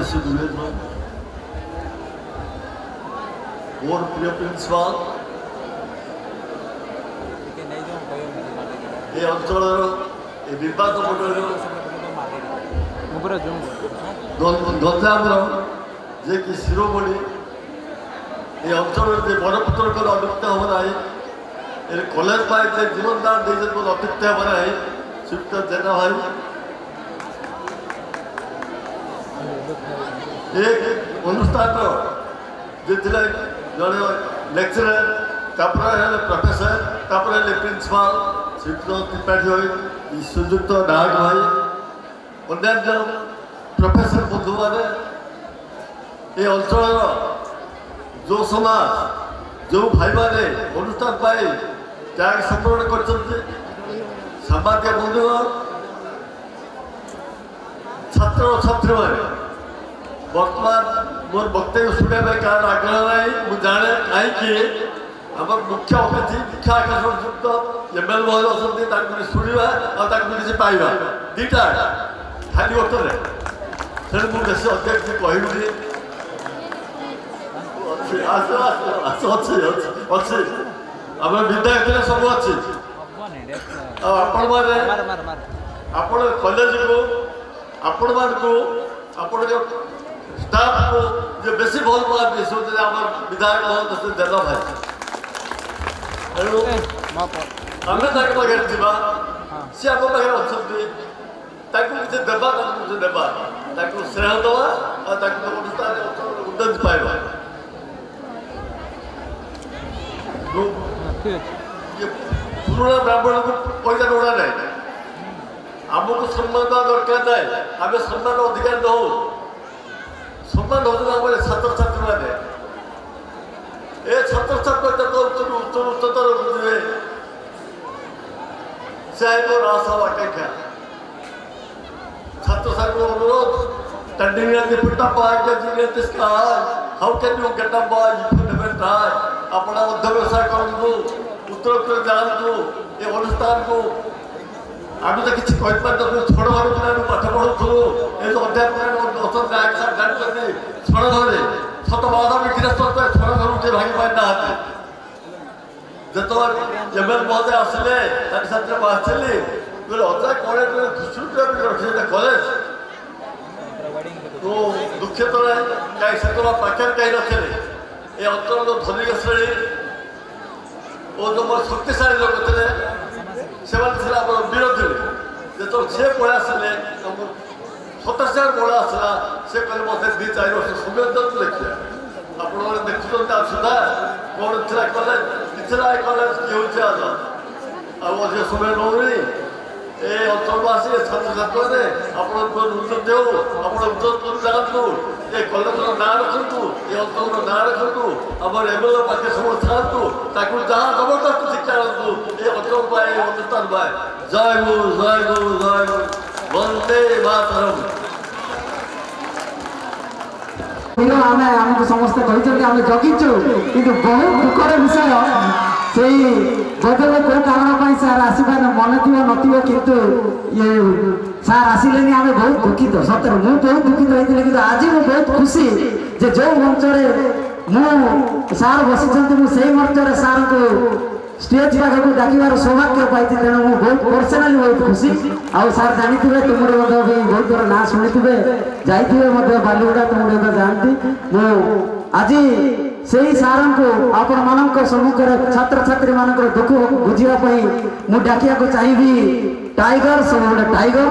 Mr. Gurendra, more প্রিয় principal, এই অঞ্চলের এই নির্বাচন মন্ডলীর গঞ্জামর যে কি শিরোমণি এই অঞ্চলের যে বড়পুত্রଙ୍କର অভিজ্ঞতা হব ନାହିଁ এর কলেজ ପାଇଁ যে ଜୀବନଦାନ ଦେଇଛନ୍ତି ମୋର ଅଭିଜ୍ଞତା ହେବ ନାହିଁ ଶ୍ରୀଯୁକ୍ତ ଜେନା ଭାଇ ଏ ଅନୁଷ୍ଠାନର ଯେ ଥିଲେ ଜଣେ ଲେକ୍ଚରର ତାପରେ ହେଲେ ପ୍ରଫେସର ତାପରେ ହେଲେ ପ୍ରିନ୍ସିପାଲ ଶ୍ରୀଯୁକ୍ତ ତ୍ରିପାଠୀ ଭାଇ ଶ୍ରୀଯୁକ୍ତ ନାୟକ ଭାଇ ଅନ୍ୟାନ୍ୟ ପ୍ରଫେସର ବନ୍ଧୁମାନେ ଏ ଅଞ୍ଚଳର ଯେଉଁ ସମାଜ ଯେଉଁ ଭାଇମାନେ ଅନୁଷ୍ଠାନ ପାଇଁ ତ୍ୟାଗ ସମର୍ପଣ କରିଛନ୍ତି ସାମ୍ବାଦିକ ବନ୍ଧୁଗଣ ଛାତ୍ର ଛାତ୍ରୀମାନେ ବର୍ତ୍ତମାନ ମୋର ବକ୍ତବ୍ୟ ଶୁଣିବା ପାଇଁ କାରଣ ଆଗ୍ରହ ନାହିଁ ମୁଁ ଜାଣେ କାହିଁକି ଆମର ମୁଖ୍ୟ ଅତିଥି ମୁଖ୍ୟ ଆକର୍ଷଣଯୁକ୍ତ ଏମ୍ଏଲ୍ ମହୋଦୟ ଅଛନ୍ତି ତାଙ୍କୁ କିଛି ଶୁଣିବା ଆଉ ତାଙ୍କୁ କିଛି ପାଇବା ଦୁଇଟା ଖାଲି ଅଟୋରେ ତେଣୁ ମୁଁ ବେଶୀ ଅଧିକ କିଛି କହିବିନି ଅଛି ଆମର ବିଧାୟକ ଥିଲେ ସବୁ ଅଛି ଆଉ ଆପଣମାନେ ଆପଣ କଲେଜକୁ ଆପଣମାନଙ୍କୁ ଆପଣଙ୍କ ଷ୍ଟାଫକୁ ଯେ ବେଶୀ ଭଲ ପାଆନ୍ତି ସେ ହେଉଛନ୍ତି ଆମର ବିଧାୟକ ମହୋଦୟ ଜେନା ଭାଇ ତେଣୁ ଆମେ ତାଙ୍କ ପାଖରେ ଥିବା ସେ ଆମ ପାଖରେ ଅଛନ୍ତି ତାଙ୍କୁ କିଛି ଦେବା ତାଙ୍କୁ କିଛି ଦେବା ତାଙ୍କୁ ସ୍ନେହ ଦେବା ଆଉ ତାଙ୍କୁ ଅନୁଷ୍ଠାନରେ ଉନ୍ନତି ପାଇବା ପୁରୁଣା ବ୍ରାହ୍ମଣକୁ ପଇସା ଲୋଡ଼ା ନାହିଁ ଆମକୁ ସମ୍ମାନ ଦେବା ଦରକାର ନାହିଁ ଆମେ ସମ୍ମାନ ଅଧିକାର ଦେଉ ସମ୍ମାନ ହେଉଛନ୍ତି ଆମର ଛାତ୍ରଛାତ୍ରୀମାନେ ଏ ଛାତ୍ରଛାତ୍ରୀ ଯେତେବେଳେ ଉଚ୍ଚତର ବୁଝିବେ ସେ ମୋର ଆଶା ଆକାଂକ୍ଷା ଛାତ୍ରଛାତ୍ରୀ ଅନୁରୋଧ standing at the foot of the judging at the sky. How can you get up by if you never try? अपना उद्धव व्यवसाय करूँ उत्तर जानू ये अनुष्ठान को आम तो किसी कही पार छोड़ घर पिला पाठ पढ़ुलु ये जो अध्यापक जानते छोड़ घर सत बाधा विक्री छोड़ घर उठे भांगी पारि ना जो एमएल महोदय आसिले साथी आसली बोले अजा कौन खुशी रखी कलेज तो दुखित कहीं से पाखे कहीं नथिले ये अंचल धनिक श्रेणी और जो मोर शक्तिशाली लोक थे से विरोधी जो सी पलि आसिले सतर्ष बड़ा आसला से कहले मत 2-4 वर्ष समय दिखाँ आप देखुं सुधा कौन थी कलेज कि कलेज किए आज आज समय नौनी ए अंचल को आसी छात्र छात्री मैंने आप उन्नति हो आप उन्नत जातु ये कलेज ना रखु ये अंचल ना रखु आम एमएलए पाखे सब थातु जहाँ जबरदस्त शिक्षा रखु ये अंचल अनुष्ठान पाए जय गुरु जय गुरु जय गुरु वंदे मातरम आमको समस्ते आम जगिचु कि बहुत दुखर विषय से बदले कौ कारण सार आसपार मन थी नथो कितु ये सार आसिले आम बहुत दुखित सतर मुझे बहुत दुखित होती कि आज मुझे बहुत खुशी जे जो मंच सार बसी मुझे मंच सार को स्टेज पाखक डाकिबार सौभाग्य पाई तेणु मुझे बहुत पर्सनाली बहुत खुशी आउ सार जानी तुमर भी बहुत थोड़ा ना शुणी जाइए बालीगुड़ा तुम जानती आज से सार को आपण मान सम्मुखें छात्र छात्री मान दुख बुझापी मुझे डाकिया चाहिए टाइगर सब गोटे टाइगर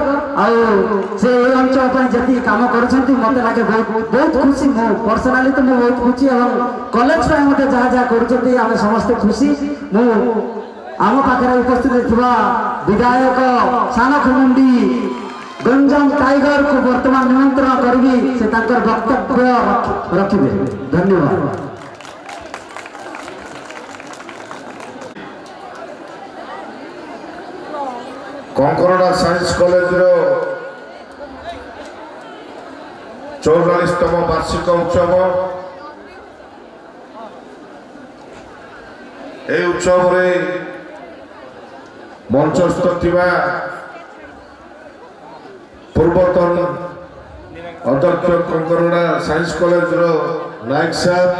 से अंचल जी कम कर मत लगे बहुत खुशी मो पर्सनाली तो मुझे बहुत खुशी और कलेज मत जहाँ जहाँ कर समस्ते खुशी मु आम पाखे उपस्थित थी विधायक सानखमुंडी गंजाम टाइगर को वर्तमान निमंत्रण करी से वक्तव्य रखिए धन्यवाद। कंकरडा साइंस कॉलेज 44तम वार्षिक उत्सव ए उत्सव रे मंचस्थ पूर्वतन ଅଧ୍ୟକ୍ଷ କଙ୍କରଡ଼ା ସାଇନ୍ସ କଲେଜର ନାୟକ ସାର୍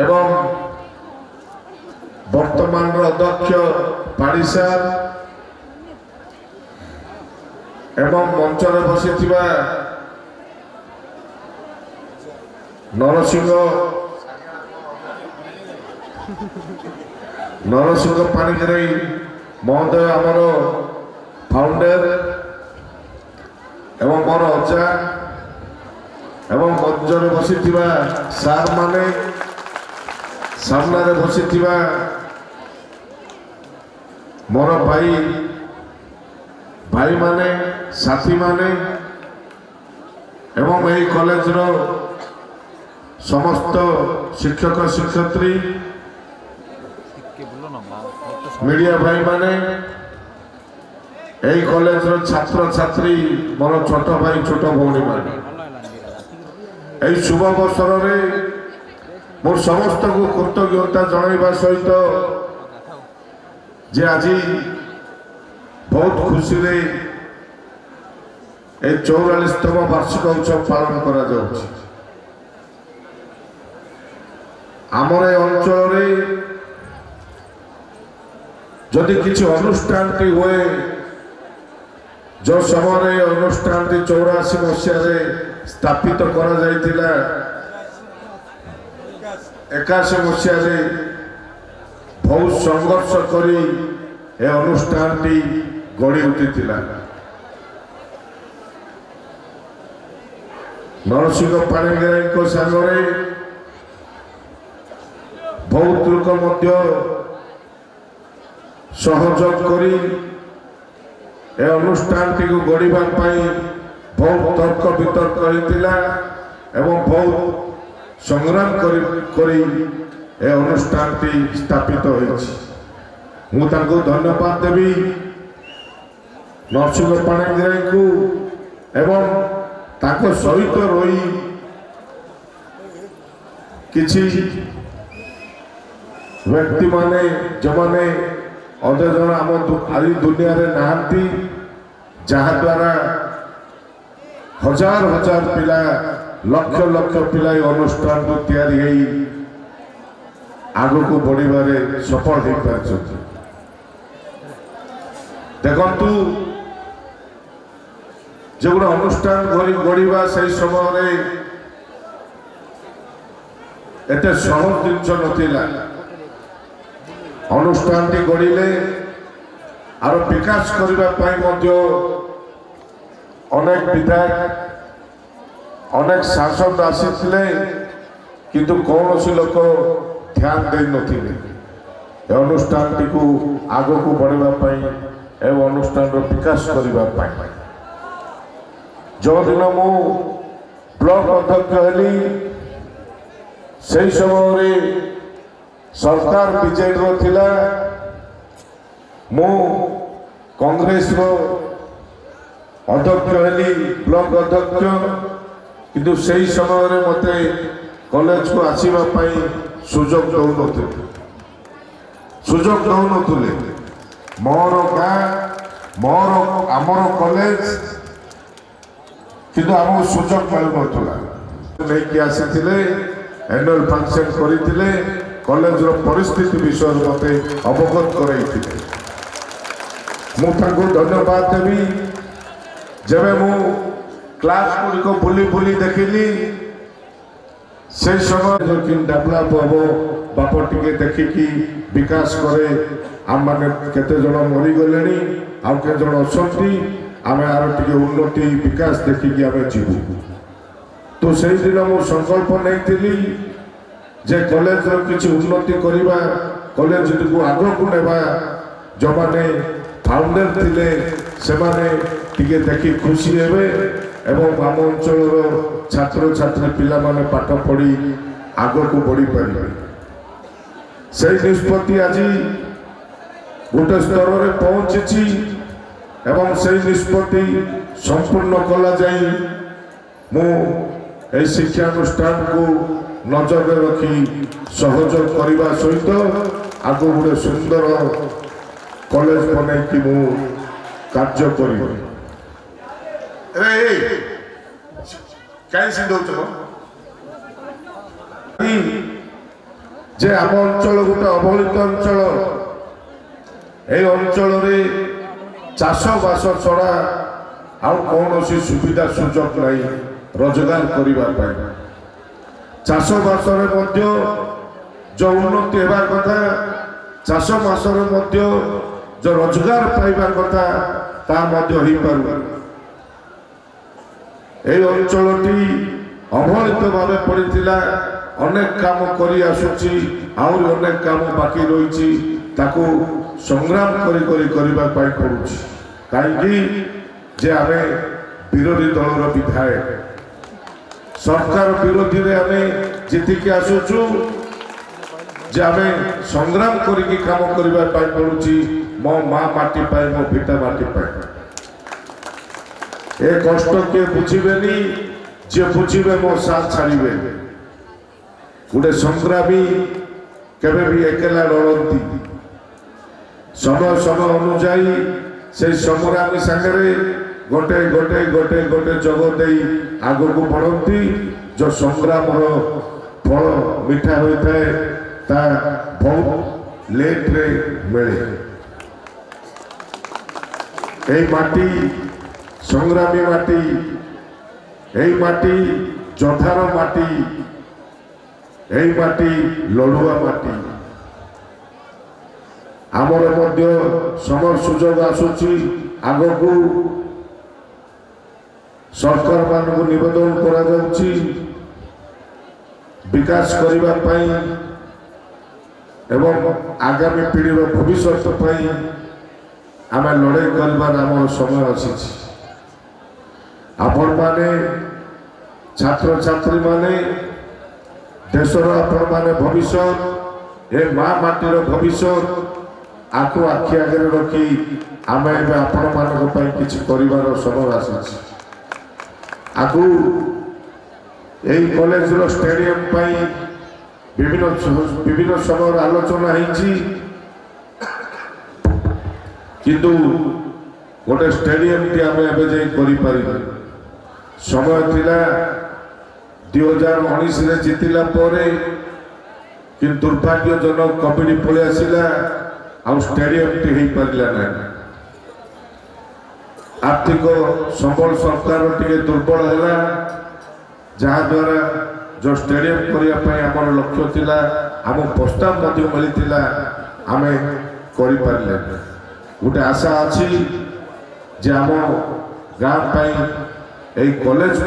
ଏବଂ ବର୍ତ୍ତମାନର ଅଧ୍ୟକ୍ଷ ପାଢ଼ୀ ସାର୍ ଏବଂ ମଞ୍ଚରେ ବସିଥିବା ନରସିଂହ ପାଣିଗ୍ରାହୀ ମହୋଦୟ ଆମର ଫାଉଣ୍ଡର ଏବଂ ମୋର ଅଜା ଏବଂ ମଞ୍ଚରେ ବସିଥିବା ସାର୍ ମାନେ ସାମ୍ନାରେ ବସିଥିବା ମୋର ଭାଇମାନେ ସାଥୀମାନେ ଏବଂ ଏହି କଲେଜର ସମସ୍ତ ଶିକ୍ଷକ ଶିକ୍ଷୟିତ୍ରୀ ମିଡ଼ିଆ ଭାଇମାନେ ଏହି କଲେଜର ଛାତ୍ରଛାତ୍ରୀ ମୋର ଛୋଟ ଭାଇ ଛୋଟ ଭଉଣୀମାନେ ଏହି ଶୁଭ ଅବସରରେ ମୁଁ ସମସ୍ତଙ୍କୁ କୃତଜ୍ଞତା ଜଣାଇବା ସହିତ ଯେ ଆଜି ବହୁତ ଖୁସିରେ এই 44তম বার্ষিক উৎসব পালন করা যাচ্ছে আমার এই অঞ্চলে যদি কিছু অনুষ্ঠানটি হয়ে যে সময় অনুষ্ঠানটি 84 মସିହାରେ স্থাপিত করা যাইতিলা 81 মସିହାରେ ବହୁତ সংঘর্ষ କରି এই অনুষ্ঠানটি গড়ি উঠিଥିଲା নরসিংহ পাଣିଗ୍ରାହୀଙ୍କ ସାଙ୍ଗରେ ବହୁତ ଲୋକ ମଧ୍ୟ ସହଯୋଗ କରି ଏ ଅନୁଷ୍ଠାନଟିକୁ ଗଢ଼ିବା ପାଇଁ ବହୁତ ତର୍କ ବିତର୍କ ହୋଇଥିଲା ଏବଂ ବହୁତ ସଂଗ୍ରାମ କରି ଏ ଅନୁଷ୍ଠାନଟି ସ୍ଥାପିତ ହୋଇଛି ମୁଁ ତାଙ୍କୁ ଧନ୍ୟବାଦ ଦେବି ନରସିଂହ ପାଣିଗ୍ରାହୀଙ୍କୁ ଏବଂ ତାଙ୍କ ସହିତ ରହି କିଛି ବ୍ୟକ୍ତିମାନେ ଯେଉଁମାନେ ଅଧେ ଜଣ ଆମ ଆଜି ଦୁନିଆରେ ନାହାନ୍ତି ଯାହାଦ୍ୱାରା ହଜାର ହଜାର ପିଲା ଲକ୍ଷ ଲକ୍ଷ ପିଲା ଏ ଅନୁଷ୍ଠାନରୁ ତିଆରି ହେଇ ଆଗକୁ ବଢ଼ିବାରେ ସଫଳ ହୋଇପାରିଛନ୍ତି ଦେଖନ୍ତୁ যে গোটা অনুষ্ঠান গড়িবা সেই সময় এতে সহজ জিনিস নথিলা অনুষ্ঠানটি গড়িলে আর বিকাশ করিবা পাই মধ্য অনেক বিধায়ক অনেক শাসক আসিলে কিন্তু কৌশি লোক ধ্যান দেই নথিলে এই অনুষ্ঠানটিকে আগুক বড়াইবা পাই এবং অনুষ্ঠানর বিকাশ করিবা পাই जोदिन मु ब्लॉक अध्यक्ष हेली से समय सरकार बीजेडी थिला मु कांग्रेस अध्यक्ष हेली ब्लॉक अध्यक्ष किंतु से समय मते कॉलेज को आसीबा पई सुजोग दउनथुले मोर गाँ मोर आमर कॉलेज किंतु आम सुजोग मिलूना नहीं आसी एनुअल फंक्शन करते कॉलेज परिस्थिति विषय मत अवगत कराई धन्यवाद देवी जब मु क्लास गुड़िक बुली बुली देखिली से समय डेभलप हम बाप टे देखिकी विकास करे आम मैंने केते जन मरीगले आउ के जन अच्छा आम आर टे उन्नति विकास देखिकी आम जीवु तो से दिन मु संकल्प नहीं जे कॉलेज किसी उन्नति करवा कॉलेज को आग को नेबा जो माने फाउंडर थिले से माने टिके देखि खुशी हेबे एवं आम अंचल छात्र छात्री पिला माने पाठ पढ़ी आग को बढ़ी पारे से निष्पत्ति आज गोटे स्तर में पहुंची एवं से निष्पत्ति संपूर्ण कला जाई मु ए शिक्षानुष्ठान को नजर रखी सहयोग करने सहित आग गोटे सुंदर कॉलेज बनई कि मु कार्य करी କାହିଁ ସିନ୍ଦଉଛ ଯେ ଆମ ଅଞ୍ଚଳ ଗୋଟେ ଅବହେଳିତ ଅଞ୍ଚଳ এই অঞ্চଳରେ ଚାଷବାସ ଛଡ଼ା ଆଉ କୌଣସି ସୁବିଧା ସୁଯୋଗ ନାହିଁ ରୋଜଗାର କରିବା ପାଇଁ ଚାଷବାସରେ ମଧ୍ୟ ଯେଉଁ ଉନ୍ନତି ହେବା କଥା ଚାଷବାସରେ ମଧ୍ୟ ଯେଉଁ ରୋଜଗାର ପାଇବା କଥା ତାହା ମଧ୍ୟ ହେଇପାରୁନି এই ଅଞ୍ଚଳଟି ଅବହେଳିତ ଭାବେ ପଡ଼ିଥିଲା ଅନେକ କାମ କରି ଆସୁଛି ଆହୁରି ଅନେକ କାମ ବାକି ରହିଛି ତାକୁ ସଂଗ୍ରାମ କରିବା ପାଇଁ ପଡୁଛି କାହିଁକି ଯେ ଆମେ ବିରୋଧୀ ଦଳର ବିଧାୟକ ସରକାର ବିରୋଧୀରେ ଆମେ ଜିତିକି ଆସୁଛୁ ଯେ ଆମେ ସଂଗ୍ରାମ କରିକି କାମ କରିବା ପାଇଁ ପଡୁଛି ମୋ ମା ମାଟି ପାଇଁ ମୋ ଭିଟା ମାଟି ପାଇଁ ଏ କଷ୍ଟ କିଏ ବୁଝିବେନି ଯିଏ ବୁଝିବେ ମୋ ସାଥ ଛାଡ଼ିବେ ଗୋଟେ ସଂଗ୍ରାମୀ କେବେ ବି ଏକଲା ଲଢ଼ନ୍ତି समय अनुजाई से संग्रामी सागरे गोटे गोटे गोटे गोटे जग दे आग को बढ़ती जो संग्राम फल मीठा होता है ता बहुत लेट रे मिले এই মাটি সংগ্রামী মাটি এই মাটি যোদ্ধার মাটি এই মাটি লড়ুয়া মাটি आमर मध्य समय सुजोग आसुची आगकू सरकार मान को निवेदन करा जाउची विकास करिबा पई एवं आगामी पीढ़ीर भविष्य पई आमे लड़ाई करबार आमर समय आसीची आपण माने छात्र छात्री माने देशर आपण माने भविष्य ए माँ माटीर भविष्य आखु आखि आगे रखी आम आपण मान किसी कर समय आसी आगु यही कॉलेज स्टेडियम विभिन्न समय आलोचना किंतु गोटे स्टेडियम टी आम एवं समय थिला 2019 जीतिला कि दुर्भाग्यजनक कोविड पलि आसिला आउ स्टेडियम टी हो पारा ना आर्थिक संबल सरकार टे दुर्बल है जहाद्वारा जो स्टेडियम करने आम लक्ष्य थिला आम प्रस्ताव मिलता आम कर गोटे आशा अच्छी जे आम गाँव यही कॉलेज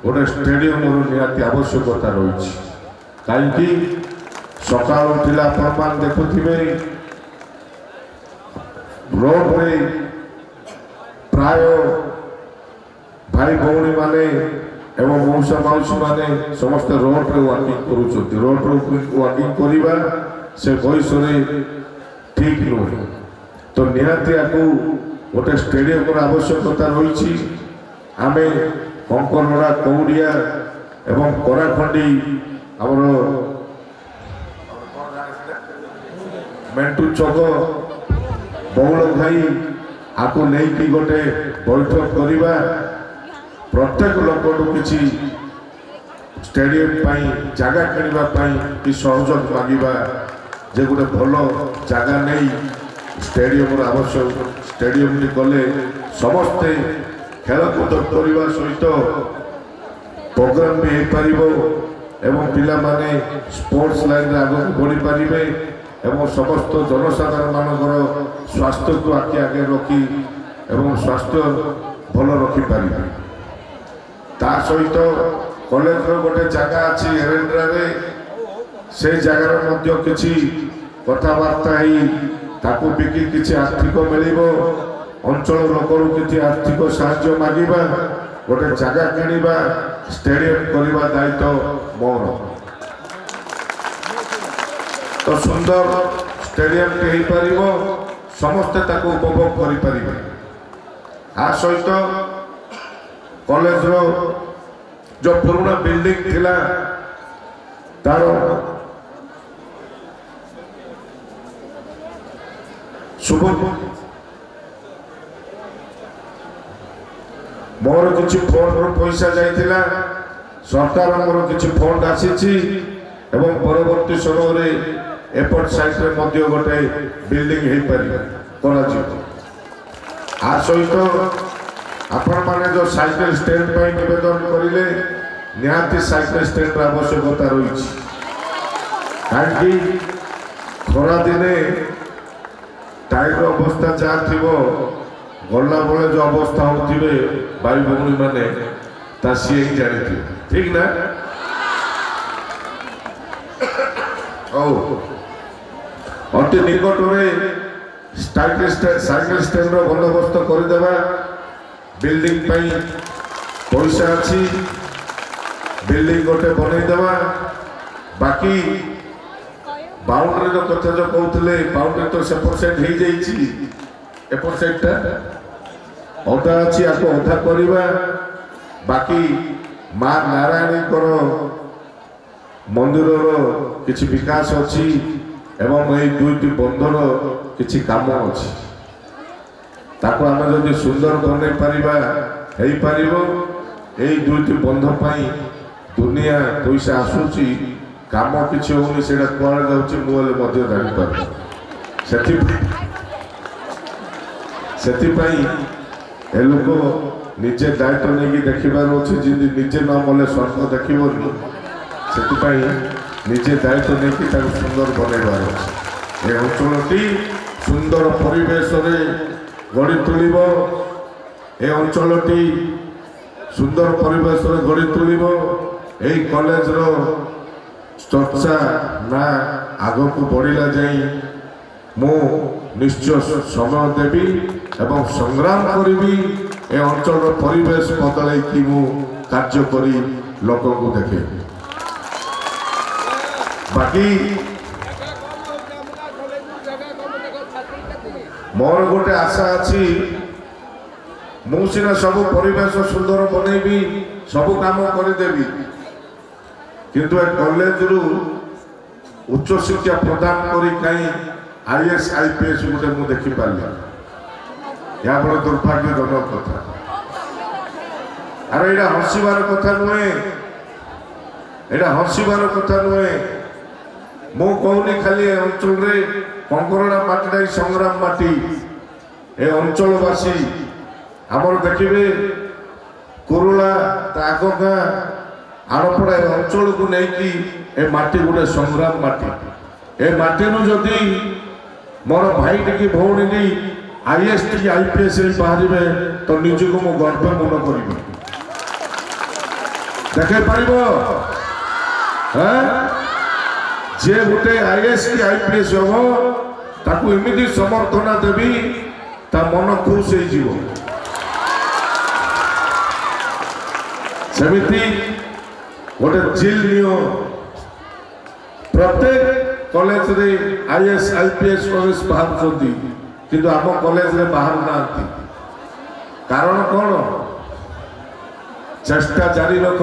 गोटे स्टेडियम निहाती आवश्यकता रही कहीं सका उठिला अपन देखुवे रोड रे प्राय भाई भौणी माने एवं मौसा मौसी माने समस्त रोड रे वॉकिंग करूछथि रोड रे वॉकिंग करिबा से बयस रे ठीक नुहे तो निहाती आकु गोटे स्टेडियम आवश्यकता रही आमे कंकरमड़ा कौड़िया एवं कराखंडी आमर मेंटू चक बहुल भाई आपको नहीं गोटे बैठक करवा प्रत्येक लोक किसी स्टेडियम जगह कि सहयोग मांगा जे गोटे भल जगह नहीं स्टेडियम आवश्यक स्टेडियम गले समस्ते खेलकूद करने सहित प्रोग्राम भी हो पार एवं पिला माने स्पोर्ट्स लाइन आग बढ़ी पारे एवं समस्त जनसाधारण मानकर स्वास्थ्य को आखि आगे रखी एवं स्वास्थ्य भल रखिपारे ता सहित कॉलेज गोटे जगह अच्छी एरेंड्रा से जगार किसी कथबार्ता ताकू बिकी किसी आर्थिक मिल अंचल लोकर किसी आर्थिक साहाय्य मांगा गोटे जगह किणवा स्टेडियम करने दायित्व मोर तो सुंदर स्टेडियम टे हो पार समस्ते ताको उपभोग करें आ सहित कॉलेज जो पुराना बिल्डिंग थिला तार शुभ ମୋର କିଛି ଫଣ୍ଡରୁ ପଇସା ଯାଇଥିଲା, ସରକାରଙ୍କର କିଛି ଫଣ୍ଡ ଆସିଛି ଏବଂ ପରବର୍ତ୍ତୀ ସମୟରେ ଏପଟ ସାଇଡରେ ମଧ୍ୟ ଗୋଟେ ବିଲ୍ଡିଂ ହେଇପାରିବ କରାଯିବ। ଆ ସହିତ ଆପଣମାନେ ଯେଉଁ ସାଇକେଲ ଷ୍ଟାଣ୍ଡ ପାଇଁ ନିବେଦନ କରିଲେ, ନିହାତି ସାଇକେଲ ଷ୍ଟାଣ୍ଡର ଆବଶ୍ୟକତା ରହିଛି। କାହିଁକି ଖରାଦିନେ ଟାୟାର ଅବସ୍ଥା ଯାହା ଥିବ, ଗଲାବେଳେ ଯେଉଁ ଅବସ୍ଥା ହେଉଥିବେ ଭାଇ ଭଉଣୀମାନେ, ତା ସିଏ ହିଁ ଜାଣିଥିବେ, ଠିକ ନା? ହଉ, ଅତି ନିକଟରେ ସାଇକେଲ ଷ୍ଟାଣ୍ଡର ବନ୍ଦୋବସ୍ତ କରିଦେବା। ବିଲ୍ଡିଂ ପାଇଁ ପଇସା ଅଛି, ବିଲ୍ଡିଂ ଗୋଟେ ବନେଇଦେବା। ବାକି ବାଉଣ୍ଡ୍ରିର କଥା ଯେଉଁ କହୁଥିଲେ, ବାଉଣ୍ଡ୍ରି ତ ସେପଟ ସାଇଡ୍ ହେଇଯାଇଛି, ଏପଟ ସାଇଡ୍ଟା ଅଧା ଅଛି, ଆକୁ ଅଧା କରିବା। ବାକି ମା ନାରାୟଣୀଙ୍କର ମନ୍ଦିରର କିଛି ବିକାଶ ଅଛି ଏବଂ ଏଇ ଦୁଇଟି ବନ୍ଧର କିଛି କାମ ଅଛି। ତାକୁ ଆମେ ଯଦି ସୁନ୍ଦର ବନେଇ ପାରିବା, ହେଇପାରିବ। ଏଇ ଦୁଇଟି ବନ୍ଧ ପାଇଁ ଦୁନିଆ ପଇସା ଆସୁଛି, କାମ କିଛି ହଉନି, ସେଇଟା କୁଆଡ଼େ ଯାଉଛି ମୁଁ ହେଲେ ମଧ୍ୟ ଜାଣିପାରୁନି। ସେଥିପାଇଁ ଏ ଲୋକ ନିଜେ ଦାୟିତ୍ୱ ନେଇକି ଦେଖିବାର ଅଛି, ଯେମିତି ନିଜେ ନ ମଲେ ସ୍ୱାର୍ଥ ଦେଖିବନି। ସେଥିପାଇଁ ନିଜେ ଦାୟିତ୍ୱ ନେଇକି ତାକୁ ସୁନ୍ଦର ବନେଇବାର ଅଛି। ଏ ଅଞ୍ଚଳଟି ସୁନ୍ଦର ପରିବେଶରେ ଗଢ଼ି ତୁଳିବ। ଏ ଅଞ୍ଚଳଟି ସୁନ୍ଦର ପରିବେଶରେ ଗଢ଼ି ତୁଳିବ। ଏହି କଲେଜର ଚର୍ଚ୍ଚା ନା ଆଗକୁ ବଢ଼ିଲା ଯାଇ ମୁଁ ନିଶ୍ଚୟ ସମୟ ଦେବି ଏବଂ ସଂଗ୍ରାମ କରିବି। ଏ ଅଞ୍ଚଳର ପରିବେଶ ବଦଳାଇକି ମୁଁ କାର୍ଯ୍ୟ କରି ଲୋକଙ୍କୁ ଦେଖେଇବି। ବାକି ମୋର ଗୋଟେ ଆଶା ଅଛି, ମୁଁ ସିନା ସବୁ ପରିବେଶ ସୁନ୍ଦର ବନେଇବି, ସବୁ କାମ କରିଦେବି, କିନ୍ତୁ ଏ କଲେଜରୁ ଉଚ୍ଚଶିକ୍ଷା ପ୍ରଦାନ କରି କାହିଁ IAS IPS ଗୋଟେ ମୁଁ ଦେଖିପାରିଲି। ଏହା ବଡ଼ ଦୁର୍ଭାଗ୍ୟଜନକ କଥା। ଆରେ ଏଇଟା ହସିବାର କଥା ନୁହେଁ, ଏଇଟା ହସିବାର କଥା ନୁହେଁ। ମୁଁ କହୁନି ଖାଲି ଏ ଅଞ୍ଚଳରେ କଙ୍କରଡ଼ା ମାଟିଟା ସଂଗ୍ରାମ ମାଟି। ଏ ଅଞ୍ଚଳବାସୀ ଆମର ଦେଖିବେ, କୁରୁଳା ତା ଆଗ ଗାଁ ଆଡ଼ପଡ଼ା ଏ ଅଞ୍ଚଳକୁ ନେଇକି ଏ ମାଟି ଗୋଟେ ସଂଗ୍ରାମ ମାଟି। ଏ ମାଟିରୁ ଯଦି ମୋର ଭାଇ ଟିକେ ଭଉଣୀ ନେଇ IAS ଟିକେ IPS ବାହାରିବେ, ତ ନିଜକୁ ମୁଁ ଗର୍ବ ମନେ କରିବି। ଦେଖେଇ ପାରିବ ଯେ ଗୋଟେ IAS କି IPS ହବ, ତାକୁ ଏମିତି ସମର୍ଥନା ଦେବି, ତା ମନ ଖୁସ ହେଇଯିବ। ସେମିତି ଗୋଟେ ଜିଲ୍ ନିଅ, ପ୍ରତ୍ୟେକ କଲେଜରେ IAS IPS ବାହାରୁଛନ୍ତି, କିନ୍ତୁ ଆମ କଲେଜରେ ବାହାରୁ ନାହାନ୍ତି। କାରଣ କ'ଣ? ଚେଷ୍ଟା ଜାରି ରଖ।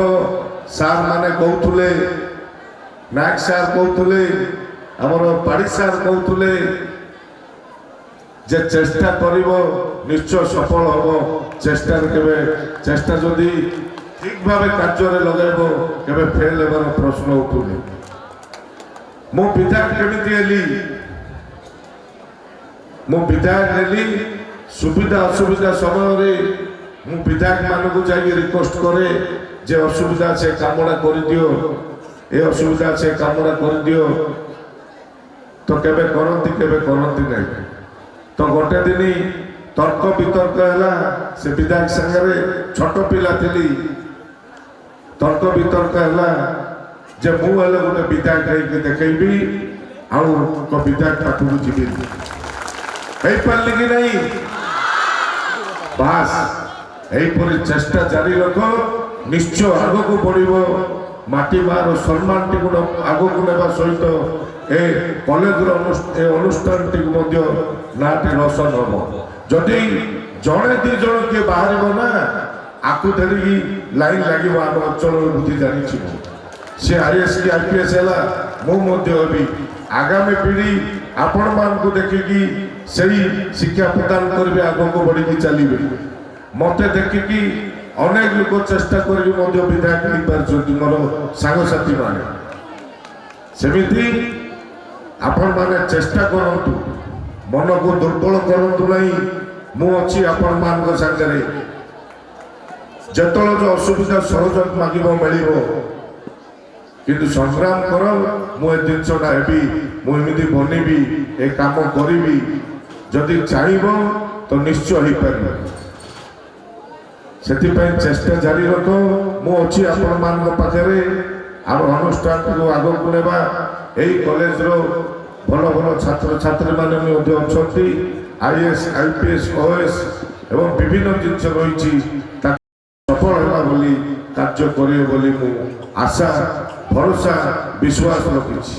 ସାର୍ ମାନେ କହୁଥିଲେ, ନାୟକ ସାର୍ କହୁଥିଲେ, ଆମର ପାଢ଼ୀ ସାର୍ କହୁଥିଲେ ଯେ ଚେଷ୍ଟା କରିବ ନିଶ୍ଚୟ ସଫଳ ହେବ। ଚେଷ୍ଟା ଯଦି ଠିକ ଭାବେ କାର୍ଯ୍ୟରେ ଲଗାଇବ, କେବେ ଫେଲ୍ ହେବାର ପ୍ରଶ୍ନ ଉଠୁନି। ମୁଁ ବିଧାୟକ କେମିତି ହେଲି? ମୁଁ ବିଧାୟକ ହେଲି, ସୁବିଧା ଅସୁବିଧା ସମୟରେ ମୁଁ ବିଧାୟକ ମାନଙ୍କୁ ଯାଇକି ରିକ୍ୱେଷ୍ଟ କରେ ଯେ ଅସୁବିଧା ଅଛି କାମଟା କରିଦିଅ, ଏ ଅସୁବିଧା ଅଛି କାମଟା କରିଦିଅ। ତ କେବେ କରନ୍ତି ନାହିଁ। ତ ଗୋଟେ ଦିନ ତର୍କ ବିତର୍କ ହେଲା, ସେ ବିଧାୟକ ସାଙ୍ଗରେ ଛୋଟ ପିଲା ଥିଲି, ତର୍କ ବିତର୍କ ହେଲା ଯେ ମୁଁ ହେଲେ ଗୋଟେ ବିଧାୟକ ହେଇକି ଦେଖେଇବି, ଆଉ ବିଧାୟକ ପାଖକୁ ଯିବି। ହେଇପାରିଲି କି ନାହିଁ? ବାସ୍ ଏହିପରି ଚେଷ୍ଟା ଜାରି ରଖ, ନିଶ୍ଚୟ ଆଗକୁ ବଢ଼ିବ। ମାଟି ମାର ସମ୍ମାନଟିକୁ ଆଗକୁ ନେବା ସହିତ ଏ କଲେଜର ଏ ଅନୁଷ୍ଠାନଟିକୁ ମଧ୍ୟ ନାଁଟି ରୋଶନ ହେବ। ଯଦି ଜଣେ ଦି ଜଣ କିଏ ବାହାରିବ ନା, ଆକୁ ଧରିକି ଲାଇନ୍ ଲାଗିବ। ଆମ ଅଞ୍ଚଳର ବୁଦ୍ଧି ଜାଣିଛି ମୁଁ, ସେ IAS କି IPS ହେଲା, ମୁଁ ମଧ୍ୟ ହେବି। ଆଗାମୀ ପିଢ଼ି ଆପଣମାନଙ୍କୁ ଦେଖିକି ସେଇ ଶିକ୍ଷା ପ୍ରଦାନ କରିବେ, ଆଗକୁ ବଢ଼ିକି ଚାଲିବେ। ମୋତେ ଦେଖିକି ଅନେକ ଲୋକ ଚେଷ୍ଟା କରିକି ମଧ୍ୟ ବିଧାୟକ ହେଇପାରୁଛନ୍ତି ମୋର ସାଙ୍ଗସାଥି ମାନେ। ସେମିତି ଆପଣମାନେ ଚେଷ୍ଟା କରନ୍ତୁ, ମନକୁ ଦୁର୍ବଳ କରନ୍ତୁ ନାହିଁ। ମୁଁ ଅଛି ଆପଣମାନଙ୍କ ସାଙ୍ଗରେ। ଯେତେବେଳେ ଯୋଉ ଅସୁବିଧା ସହଯୋଗ ମାଗିବ ମିଳିବ, କିନ୍ତୁ ସଂଗ୍ରାମ କର। ମୁଁ ଏ ଜିନିଷଟା ହେବି, ମୁଁ ଏମିତି ବନେଇବି, ଏ କାମ କରିବି। ଯଦି ଚାହିଁବ ତ ନିଶ୍ଚୟ ହେଇପାରିବ। ସେଥିପାଇଁ ଚେଷ୍ଟା ଜାରି ରଖ। ମୁଁ ଅଛି ଆପଣମାନଙ୍କ ପାଖରେ। ଆମ ଅନୁଷ୍ଠାନକୁ ଆଗକୁ ନେବା। ଏହି କଲେଜର ଭଲ ଭଲ ଛାତ୍ରଛାତ୍ରୀମାନେ ମଧ୍ୟ ଅଛନ୍ତି। IAS, IPS, OS ଏବଂ ବିଭିନ୍ନ ଜିନିଷ ରହିଛି। ତାକୁ ସଫଳ ହେବା ବୋଲି କାର୍ଯ୍ୟ କରିବେ ବୋଲି ମୁଁ ଆଶା, ଭରସା, ବିଶ୍ୱାସ ରଖିଛି।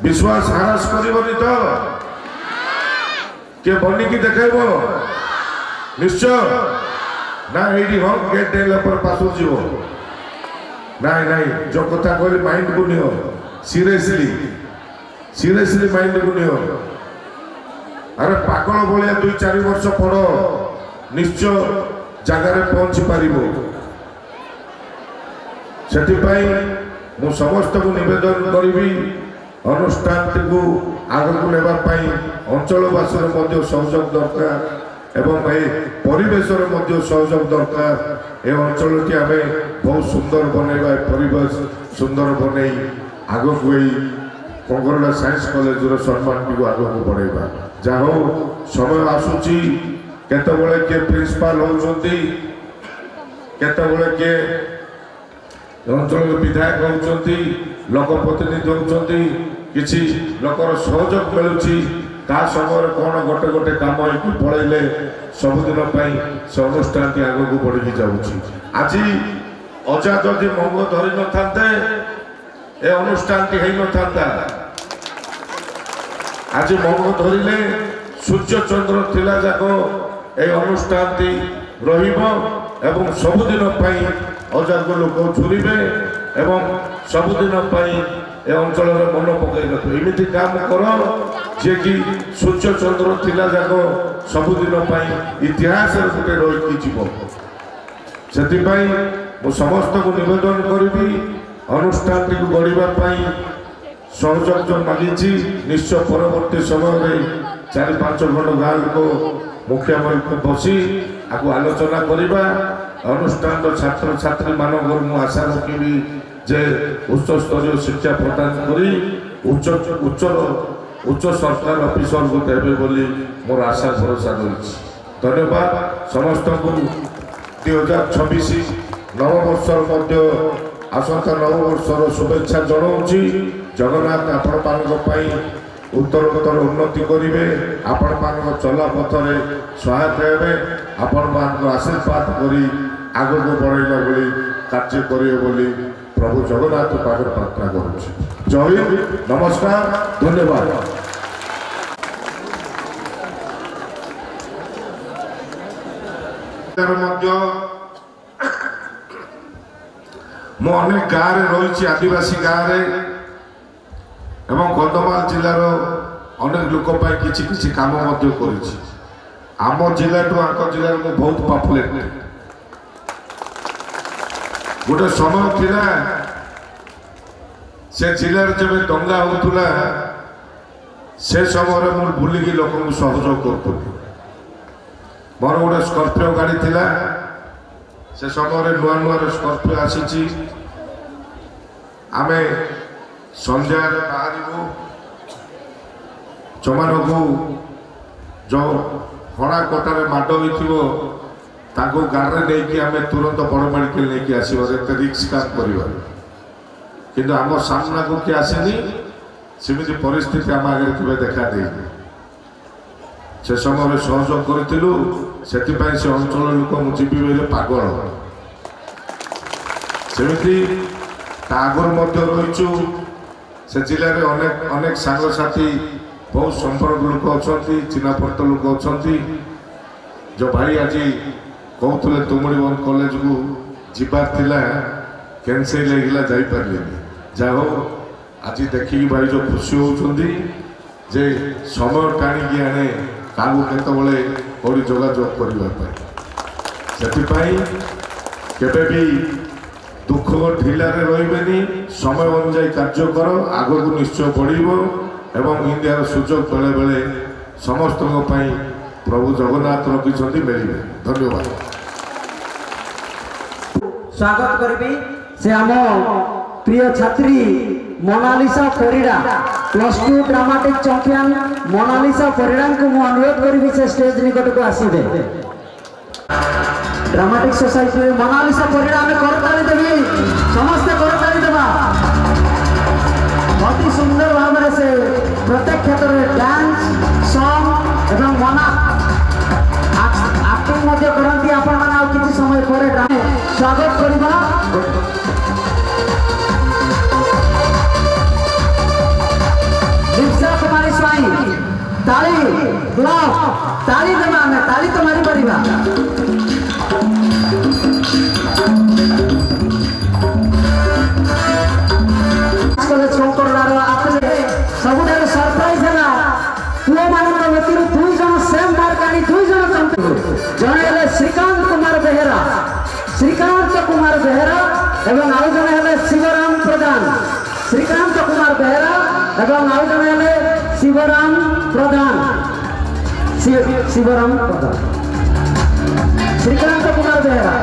ବିଶ୍ୱାସ ହ୍ରାସ କରିବନି ତ? କିଏ ବନିକି ଦେଖେଇବ? ନିଶ୍ଚୟ ନା ଏଇଠି ହଁ ଗେଟ୍ ଦେଲା ପରେ ପାସକୁ ଯିବ? ନାଇଁ ନାଇଁ, ଯୋଉ କଥା କହିଲି ମାଇଣ୍ଡକୁ ନିଅ, ସିରିୟସଲି ମାଇଣ୍ଡକୁ ନିଅ। ଆରେ ପାଗଳ ଭଳିଆ 2-4 ବର୍ଷ ପଢ଼, ନିଶ୍ଚୟ ଜାଗାରେ ପହଞ୍ଚି ପାରିବ। ସେଥିପାଇଁ ମୁଁ ସମସ୍ତଙ୍କୁ ନିବେଦନ କରିବି, ଅନୁଷ୍ଠାନଟିକୁ ଆଗକୁ ନେବା ପାଇଁ ଅଞ୍ଚଳବାସୀର ମଧ୍ୟ ସହଯୋଗ ଦରକାର ଏବଂ ଏ ପରିବେଶର ମଧ୍ୟ ସହଯୋଗ ଦରକାର। ଏ ଅଞ୍ଚଳଟି ଆମେ ବହୁତ ସୁନ୍ଦର ବନେଇବା, ଏ ପରିବେଶ ସୁନ୍ଦର ବନେଇ ଆଗକୁ ଏଇ କଙ୍ଗରଡା ସାଇନ୍ସ କଲେଜର ସମ୍ମାନଟିକୁ ଆଗକୁ ବଢ଼େଇବା। ଯାହା ହଉ, ସମୟ ଆସୁଛି, କେତେବେଳେ କିଏ ପ୍ରିନ୍ସିପାଲ ହେଉଛନ୍ତି, କେତେବେଳେ କିଏ ଅଞ୍ଚଳର ବିଧାୟକ ହେଉଛନ୍ତି, ଲୋକ ପ୍ରତିନିଧି ହେଉଛନ୍ତି, କିଛି ଲୋକର ସହଯୋଗ ମିଳୁଛି। ତା ସମୟରେ କ'ଣ ଗୋଟେ ଗୋଟେ କାମ ହେଇକି ପଳେଇଲେ ସବୁଦିନ ପାଇଁ ସେ ଅନୁଷ୍ଠାନଟି ଆଗକୁ ବଢ଼ିକି ଯାଉଛି। ଆଜି ଅଜା ଯଦି ମଙ୍ଗ ଧରି ନଥାନ୍ତେ ଏ ଅନୁଷ୍ଠାନଟି ହେଇନଥାନ୍ତା। ଆଜି ମଙ୍ଗ ଧରିଲେ ସୂର୍ଯ୍ୟ ଚନ୍ଦ୍ର ଥିଲା ଯାକ এই অনুষ্ঠানটি রহিব এবং ସବୁଦିନ ପାଇଁ ଅଜାଙ୍କ ଲୋକ ଝୁରିବେ ଏବଂ ସବୁଦିନ ପାଇଁ ଏ ଅଞ୍ଚଳରେ ମନ ପକାଇ ରଖିବେ। ଏମିତି କାମ କର ଯିଏକି ସୂର୍ଯ୍ୟ ଚନ୍ଦ୍ର ଥିଲା ଯାକ ସବୁଦିନ ପାଇଁ ଇତିହାସରେ ଗୋଟେ ରହିକି ଯିବ। ସେଥିପାଇଁ ମୁଁ ସମସ୍ତଙ୍କୁ ନିବେଦନ କରିବି ଅନୁଷ୍ଠାନଟିକୁ ଗଢ଼ିବା ପାଇଁ ସହଯୋଗ ମାଗିଛି। ନିଶ୍ଚୟ ପରବର୍ତ୍ତୀ ସମୟରେ 4-5 ଖଣ୍ଡ ଗାଁ ଲୋକ ମୁଖିଆ ମନ୍ତ୍ରୀ ବସି ଆକୁ ଆଲୋଚନା କରିବା। ଅନୁଷ୍ଠାନର ଛାତ୍ରଛାତ୍ରୀମାନଙ୍କର ମୁଁ ଆଶା ରଖିବି ଯେ ଉଚ୍ଚସ୍ତରୀୟ ଶିକ୍ଷା ପ୍ରଦାନ କରି ଉଚ୍ଚ ସରକାର ଅଫିସରଙ୍କୁ ଦେବେ ବୋଲି ମୋର ଆଶା ଭରସା ରହିଛି। ଧନ୍ୟବାଦ ସମସ୍ତଙ୍କୁ। 2026 ନବବର୍ଷର ମଧ୍ୟ ଆସନ୍ତା ନବବର୍ଷର ଶୁଭେଚ୍ଛା ଜଣାଉଛି। ଜଗନ୍ନାଥ ଆପଣମାନଙ୍କ ପାଇଁ ଉତ୍ତରୋତ୍ତର ଉନ୍ନତି କରିବେ, ଆପଣମାନଙ୍କ ଚଲାପଥରେ ସହାୟତା ହେବେ, ଆପଣମାନଙ୍କ ଆଶୀର୍ବାଦ କରି ଆଗକୁ ବଢ଼େଇଲା ଭଳି କାର୍ଯ୍ୟ କରିବେ ବୋଲି ପ୍ରଭୁ ଜଗନ୍ନାଥ ପାଖରେ ପ୍ରାର୍ଥନା କରୁଛି। ଜୟ ହିନ୍ଦ, ନମସ୍କାର, ଧନ୍ୟବାଦ। ମଧ୍ୟ ମୁଁ ଅନେକ ଗାଁରେ ରହିଛି, ଆଦିବାସୀ ଗାଁରେ ଏବଂ କନ୍ଧମାଳ ଜିଲ୍ଲାର ଅନେକ ଲୋକ ପାଇଁ କିଛି କିଛି କାମ ମଧ୍ୟ କରିଛି। ଆମ ଜିଲ୍ଲାଠୁ ଆଙ୍କ ଜିଲ୍ଲାରେ ମୁଁ ବହୁତ ପପୁଲେଟ। ଗୋଟେ ସମୟ ଥିଲା ସେ ଜିଲ୍ଲାରେ ଯେବେ ଦଙ୍ଗା ହେଉଥିଲା ସେ ସମୟରେ ମୁଁ ବୁଲିକି ଲୋକଙ୍କୁ ସହଯୋଗ କରୁଥିଲି। ମୋର ଗୋଟେ ସ୍କର୍ପିଓ ଗାଡ଼ି ଥିଲା, ସେ ସମୟରେ ନୂଆ ନୂଆ ସ୍କର୍ପିଓ ଆସିଛି। ଆମେ ସନ୍ଧ୍ୟାରେ ବାହାରିବୁ, ସେମାନଙ୍କୁ ଯେଉଁ ହଣା କଟାରେ ମାଡ଼ ହୋଇଥିବ ତାଙ୍କୁ ଗାଡ଼ିରେ ନେଇକି ଆମେ ତୁରନ୍ତ ବଡ଼ ମେଡ଼ିକାଲ ନେଇକି ଆସିବାର, ଏତେ ରିକ୍ସ କାମ କରିବା। କିନ୍ତୁ ଆମ ସାମ୍ନାକୁ କିଏ ଆସିନି, ସେମିତି ପରିସ୍ଥିତି ଆମ ଆଗରେ କେବେ ଦେଖା ଦେଇନି। ସେ ସମୟରେ ସହଯୋଗ କରିଥିଲୁ, ସେଥିପାଇଁ ସେ ଅଞ୍ଚଳ ଲୋକ ମୁଁ ଯିବି ବୋଇଲେ ପାଗଳ। ସେମିତି ତା ଆଗରୁ ମଧ୍ୟ ରହିଛୁ। ସେ ଜିଲ୍ଲାରେ ଅନେକ ସାଙ୍ଗସାଥି ବହୁତ ସମ୍ପର୍କ ଲୋକ ଅଛନ୍ତି, ଚିହ୍ନାପର୍ତ୍ତ ଲୋକ ଅଛନ୍ତି। ଯେଉଁ ଭାଇ ଆଜି କହୁଥିଲେ ତୁମୁଡ଼ିବନ୍ଧ କଲେଜକୁ ଯିବାର ଥିଲା, କ୍ୟାନସେଲ ହେଇଗଲା, ଯାଇପାରିଲେନି। ଯାହା ହଉ ଆଜି ଦେଖିକି ଭାଇ ଯେଉଁ ଖୁସି ହେଉଛନ୍ତି ଯେ ସମୟ ଟାଣିକି ଆଣେ କାହାକୁ କେତେବେଳେ କେଉଁଠି ଯୋଗାଯୋଗ କରିବା ପାଇଁ। ସେଥିପାଇଁ କେବେ ବି ଦୁଃଖ ଢିଲାରେ ରହିବେନି, ସମୟ ଅନୁଯାୟୀ କାର୍ଯ୍ୟ କର, ଆଗକୁ ନିଶ୍ଚୟ ବଢ଼ିବ ଏବଂ ଇଣ୍ଡିଆର ସୁଯୋଗ ବେଳେ ବେଳେ ସମସ୍ତଙ୍କ ପାଇଁ ପ୍ରଭୁ ଜଗନ୍ନାଥ ରଖିଛନ୍ତି, ମିଳିବେ। ଧନ୍ୟବାଦ। स्वागत करी से आम प्रिय छात्री मोनालिसा परिड़ा +2 ड्रामाटिक चैंपियन मोनालिसा परिड़ा को मु अनुरोध करी से स्टेज निकट को आसीबे। ड्रामाटिक सोसाइटी मोनालिसा परिड़ा में करताली देवी, समस्त करताली देवा। अति सुंदर भाव से प्रत्येक क्षेत्र में डांस सॉन्ग एवं मना एक्टिंग मध्य करती आपण माने आ किछि समय पर स्वागत करबा। दीक्षा कुमारी स्वाई ताली क्लब ताली देवा, में ताली तो मारी परिबा। कॉलेज कोकरदार आतले सबुठार सरप्राइज हैला पुओ मानक व्यक्ति 2 जन सेम मार्क आनी 2 जन चंपियन जने हेले श्रीकांत कुमार बेहेरा एवं आउ जने हेले शिवराम प्रधान। श्रीकांत कुमार बेहेरा एवं आउ जने हेले शिवराम प्रधान। श्रीकांत कुमार बेहेरा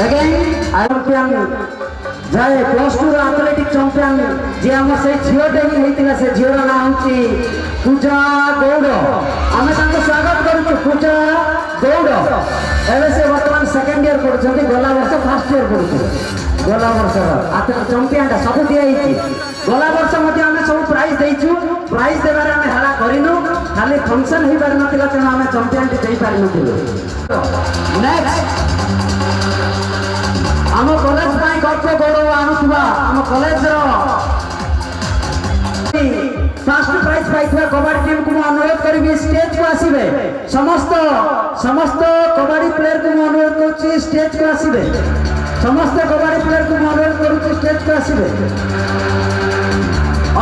अगेन चैंपियन जाए +2 एथलेटिक चैंपियन जे हम से झियो डेगी हेतिला से झियो ना होची पूजा गौड़। आमे ताको स्वागत करू पूजा गौड़। एले से वर्तमान सेकंड ईयर पढुछथि, गला वर्ष फर्स्ट ईयर पढुछथि। गला वर्ष एथलेटिक चैंपियन ता सब दिया हिची। गला वर्ष मध्ये आमे सब प्राइज देइछु। प्राइज देबारे आमे हला करिनु, खाली फंक्शन ही बार नथिला तेना आमे चैंपियन टी देई पारि नथिलु। नेक्स्ट आम कॉलेज पाई गर्व गौरव आणुवा आम कॉलेज फर्स्ट प्राइज पाई कबड्डी टीम को अनुरोध करी स्टेज को आसीबे। समस्त कबड्डी प्लेयर को अनुरोध करूची स्टेज को आसीबे। समस्त कबड्डी प्लेयर को अनुरोध करूची स्टेज को आसीबे।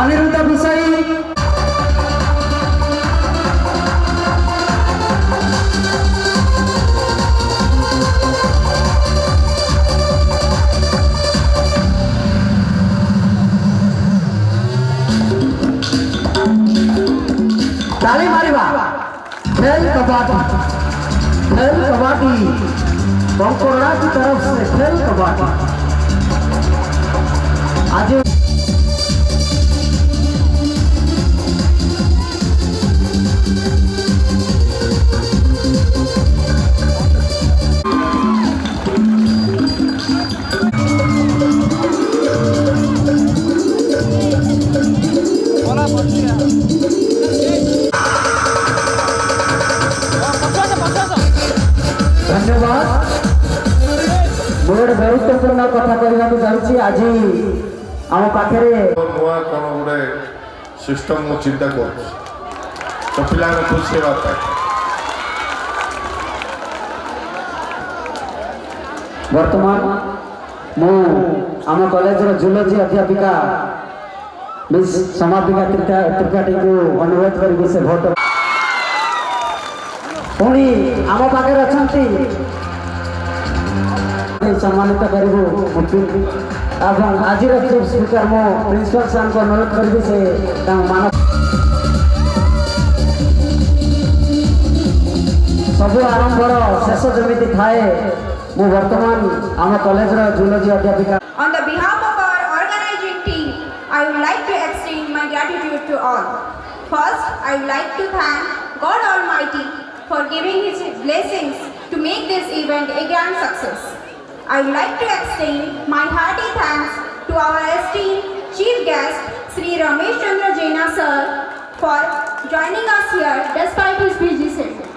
अनिरुद्ध विषयी ताली मारिबा। खेल कबड्डी बंकोड़ा की तरफ से खेल कबड्डी आज धन्यवाद। गोटे गुरुत्वपूर्ण कथा कहना चाहूँगी। आज आम पाखे नुआ कौन गोटे सिस्टम मु चिंता कर पिला खुशी होगा। वर्तमान मु आम कॉलेज जूलॉजी अध्यापिका मिस समापिका त्रिपाठी को अनुरोध करी से भोट पुणी आम पाखे अच्छा सम्मानित करूँ। आज चीफ स्पीकर मो प्रिंसिपल सार को अनुरोध करी से मानव सब आरंभर शेष जमी थाए मु वर्तमान आम कॉलेज जूलॉजी अध्यापिका। On the behalf of our organizing team, I would like to extend my gratitude to all. First, I would like to thank God Almighty for giving His blessings to make this event a grand success. I would like to extend my hearty thanks to our esteemed chief guest, Sri Ramesh Chandra Jaina sir, for joining us here despite his busy schedule.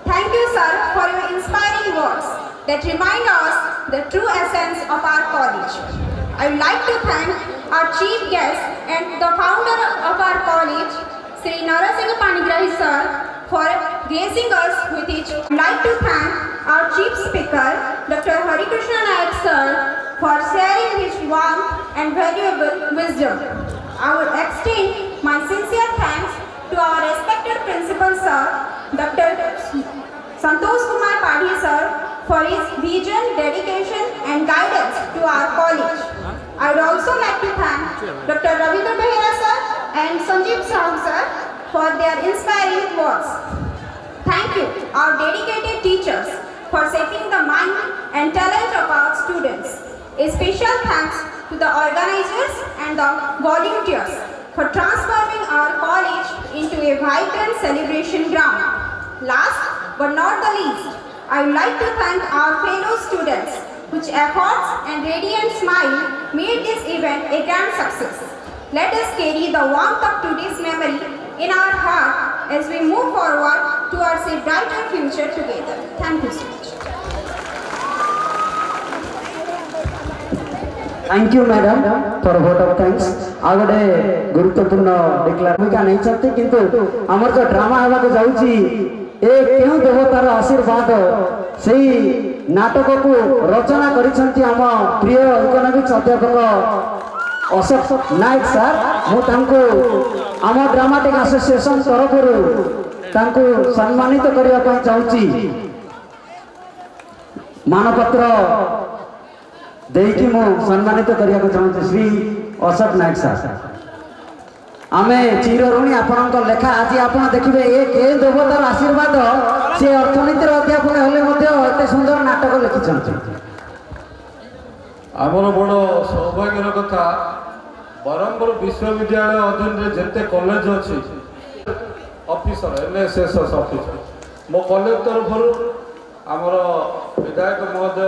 Thank you, sir, for your inspiring words that remind us the true essence of our college. I would like to thank our chief guest and the founder of our college, Sri Narasingh Panigrahi sir, for gracing us with each. I would like to thank our chief speaker, Dr. Hari Krishna Nayak sir, for sharing his warmth and valuable wisdom. I would extend my sincere thanks to our respected principal sir, Dr. Santosh Kumar Padhi sir, for his vision, dedication and guidance to our college. I would also like to thank Dr. Ravindra Behera sir and Sanjeev Sahu sir for their inspiring words. Thank you, our dedicated teachers, for shaping the mind and talent of our students. A special thanks to the organizers and the volunteers for transforming our college into a vibrant celebration ground. Last but not the least, I would like to thank our fellow students whose efforts and radiant smile made this event a grand success. Let us carry the warmth of today's memory in our heart as we move forward towards a brighter future together. Thank you so much. Thank you madam for vote of thanks आ गोटे गुरुत्वपूर्ण declare भूमिका नहीं चाहते किंतु हमर जो drama हेबा को जाउची ए केउ देवतार आशीर्वाद सेही नाटक को रचना करिसंती हम प्रिय इकोनॉमिक्स अध्यापक अशोक नायक सर मु तांको आम ड्रामाटिक एसोसिएशन तरफरु तांको सम्मानित करिया पई चाहूची मानपत्र देकी मु सम्मानित करिया को चाहूची श्री अशोक नायक सर आमे चिर ऋणी आपनक लेखा आज आपण देखिबे ए के देवतार आशीर्वाद से अर्थनीतिर अध्यापक हेले मध्ये एते सुंदर नाटक लिखिछन्ती आमर बड़ सौभाग्यर कथा बरहमपुर विश्वविद्यालय अधीन जिते कॉलेज अच्छी ऑफिसर एनएसएस ऑफिसर मो कॉलेज तरफ आमर विधायक महोदय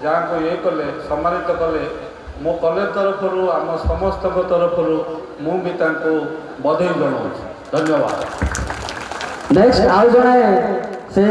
जहाँ को ये कले सम्मानित कले मो कॉलेज तरफ आम समस्त तरफ मुझे बधाई जनाऊँ धन्यवाद नेक्स्ट आउ जने से